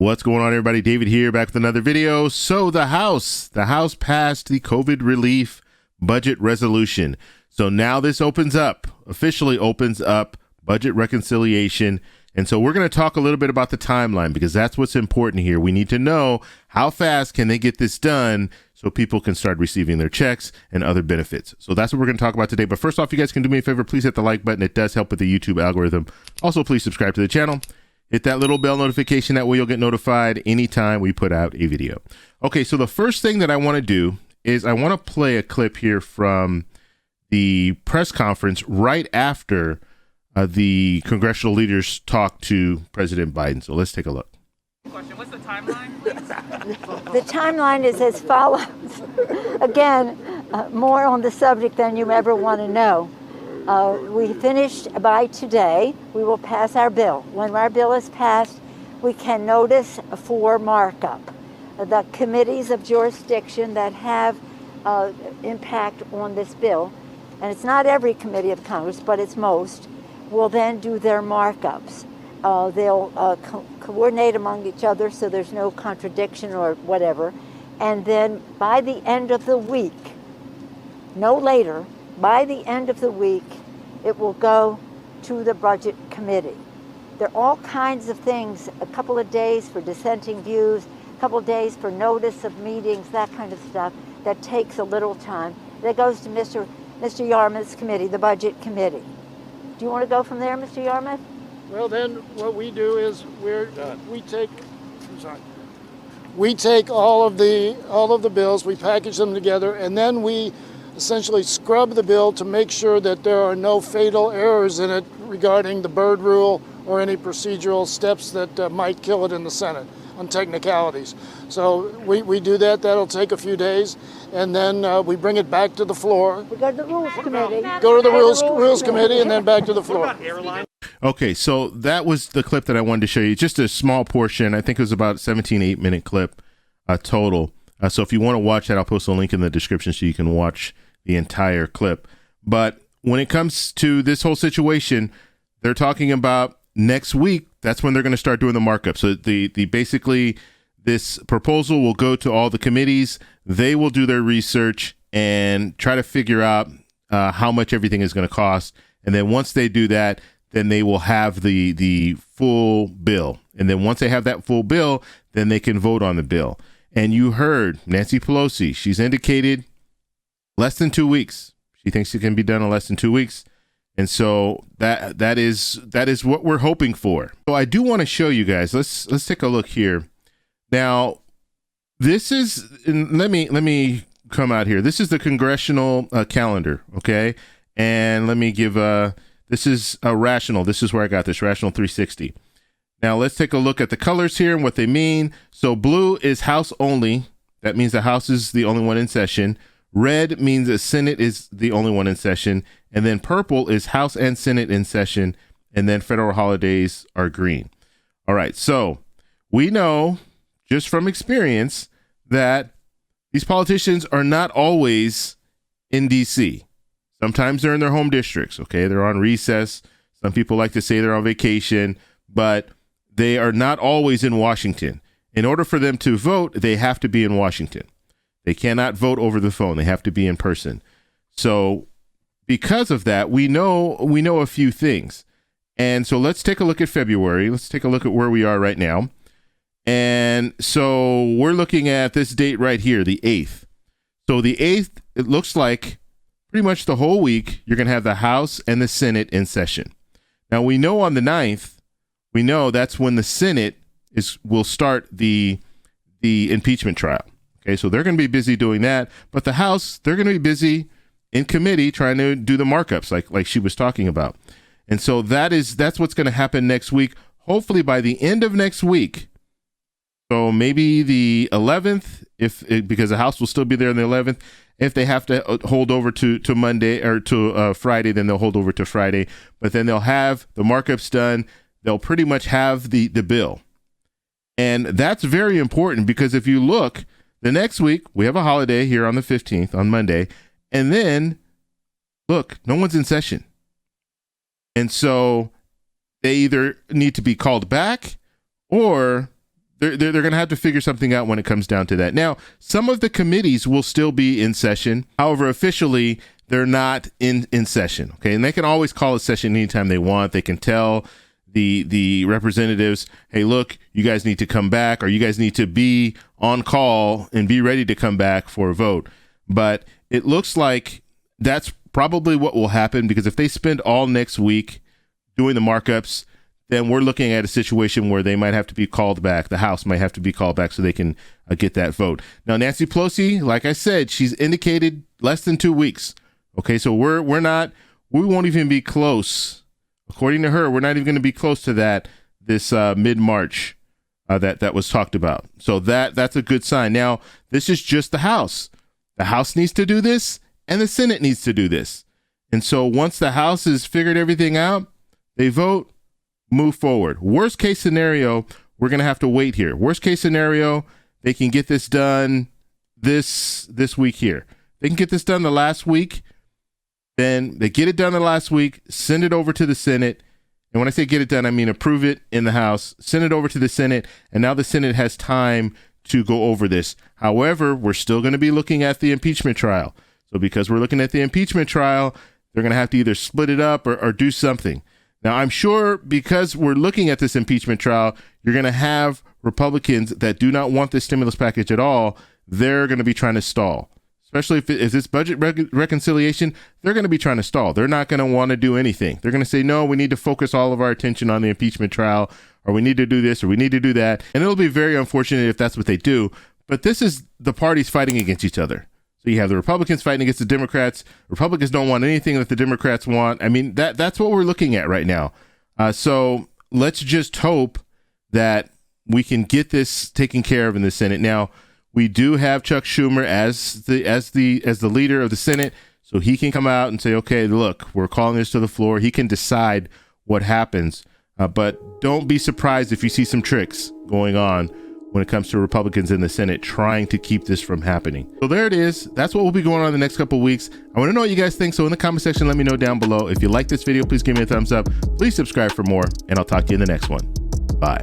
What's going on, everybody? David here, back with another video. So the House passed the COVID relief budget resolution. So now this officially opens up budget reconciliation. And so we're going to talk a little bit about the timeline, because that's what's important here. We need to know how fast can they get this done so people can start receiving their checks and other benefits. So that's what we're going to talk about today. But first off, you guys can do me a favor, please hit the like button. It does help with the YouTube algorithm. Also, please subscribe to the channel. Hit that little bell notification. That way you'll get notified anytime we put out a video. Okay, so the first thing that I want to do is I want to play a clip here from the press conference right after the congressional leaders talked to President Biden. So let's take a look. Question, what's the timeline, please? The timeline is as follows. Again, more on the subject than you ever want to know. We finished by today. We will pass our bill. When our bill is passed, we can notice for markup. The committees of jurisdiction that have impact on this bill, and it's not every committee of Congress, but it's most, will then do their markups. They'll coordinate among each other so there's no contradiction or whatever. And then by the end of the week, no later, by the end of the week, it will go to the Budget Committee. There are all kinds of things, a couple of days for dissenting views, a couple of days for notice of meetings, that kind of stuff, that takes a little time. That goes to Mr. Yarmouth's committee, the Budget Committee. Do you want to go from there, Mr. Yarmouth? Well, then what we do is we take all of the bills, we package them together, and then we essentially scrub the bill to make sure that there are no fatal errors in it regarding the Byrd rule or any procedural steps that might kill it in the Senate on technicalities. So we do that. That'll take a few days, and then we bring it back to the floor. We go to the Rules Committee. Go to the Rules Committee, and then back to the floor. Okay, so that was the clip that I wanted to show you. Just a small portion. I think it was about 17, 8-minute clip total. So if you want to watch that, I'll post a link in the description so you can watch the entire clip. But when it comes to this whole situation, they're talking about next week. That's when they're going to start doing the markup. So the basically this proposal will go to all the committees. They will do their research and try to figure out how much everything is going to cost. And then once they do that, then they will have the full bill. And then once they have that full bill, then they can vote on the bill. And you heard Nancy Pelosi. She's indicated less than 2 weeks. She thinks it can be done in less than 2 weeks. And so that is what we're hoping for. So I do want to show you guys. Let's take a look here. Now, this is, let me come out here. This is the congressional calendar, okay? And let me give this is a Rational. This is where I got this, Rational 360. Now let's take a look at the colors here and what they mean. So blue is House only. That means the House is the only one in session. Red means the Senate is the only one in session. And then purple is House and Senate in session. And then federal holidays are green. All right. So we know just from experience that these politicians are not always in DC. Sometimes they're in their home districts. Okay. They're on recess. Some people like to say they're on vacation, but they are not always in Washington. In order for them to vote, they have to be in Washington. They cannot vote over the phone. They have to be in person. So because of that, we know a few things. And so let's take a look at February. Let's take a look at where we are right now. And so we're looking at this date right here, the 8th. So the 8th, it looks like pretty much the whole week, you're going to have the House and the Senate in session. Now we know on the 9th, we know that's when the Senate will start the impeachment trial. Okay, so they're going to be busy doing that, but the House, they're going to be busy in committee trying to do the markups like she was talking about. And so that's what's going to happen next week. Hopefully by the end of next week, so maybe the 11th, because the House will still be there on the 11th. If they have to hold over to Monday or to Friday, then they'll hold over to Friday. But then they'll have the markups done. They'll pretty much have the bill. And that's very important, because if you look, the next week, we have a holiday here on the 15th, on Monday. And then, look, no one's in session. And so they either need to be called back or they're going to have to figure something out when it comes down to that. Now, some of the committees will still be in session. However, officially, they're not in session. Okay, and they can always call a session anytime they want. They can tell the representatives, hey, look, you guys need to come back, or you guys need to be on call and be ready to come back for a vote. But it looks like that's probably what will happen, because if they spend all next week doing the markups, then we're looking at a situation where they might have to be called back. The House might have to be called back so they can get that vote. Now, Nancy Pelosi, like I said, she's indicated less than 2 weeks. Okay, so we won't even be close. According to her, we're not even going to be close to that this mid-March that was talked about. So that's a good sign. Now, this is just the House. The House needs to do this, and the Senate needs to do this. And so once the House has figured everything out, they vote, move forward. Worst case scenario, we're going to have to wait here. Worst case scenario, they can get this done this week here. They can get this done the last week. Then they get it done the last week, send it over to the Senate. And when I say get it done, I mean approve it in the House, send it over to the Senate, and now the Senate has time to go over this. However, we're still going to be looking at the impeachment trial. So because we're looking at the impeachment trial, they're going to have to either split it up or do something. Now, I'm sure because we're looking at this impeachment trial, you're going to have Republicans that do not want this stimulus package at all. They're going to be trying to stall. Especially if it's budget reconciliation, they're going to be trying to stall. They're not going to want to do anything. They're going to say, no, we need to focus all of our attention on the impeachment trial, or we need to do this, or we need to do that. And it'll be very unfortunate if that's what they do. But this is the parties fighting against each other. So you have the Republicans fighting against the Democrats. Republicans don't want anything that the Democrats want. I mean, that's what we're looking at right now. So let's just hope that we can get this taken care of in the Senate. Now, we do have Chuck Schumer as the leader of the Senate, so he can come out and say, okay, look, we're calling this to the floor. He can decide what happens, but don't be surprised if you see some tricks going on when it comes to Republicans in the Senate trying to keep this from happening. So there it is. That's what will be going on the next couple of weeks. I want to know what you guys think, so in the comment section, let me know down below. If you like this video, please give me a thumbs up. Please subscribe for more, and I'll talk to you in the next one. Bye.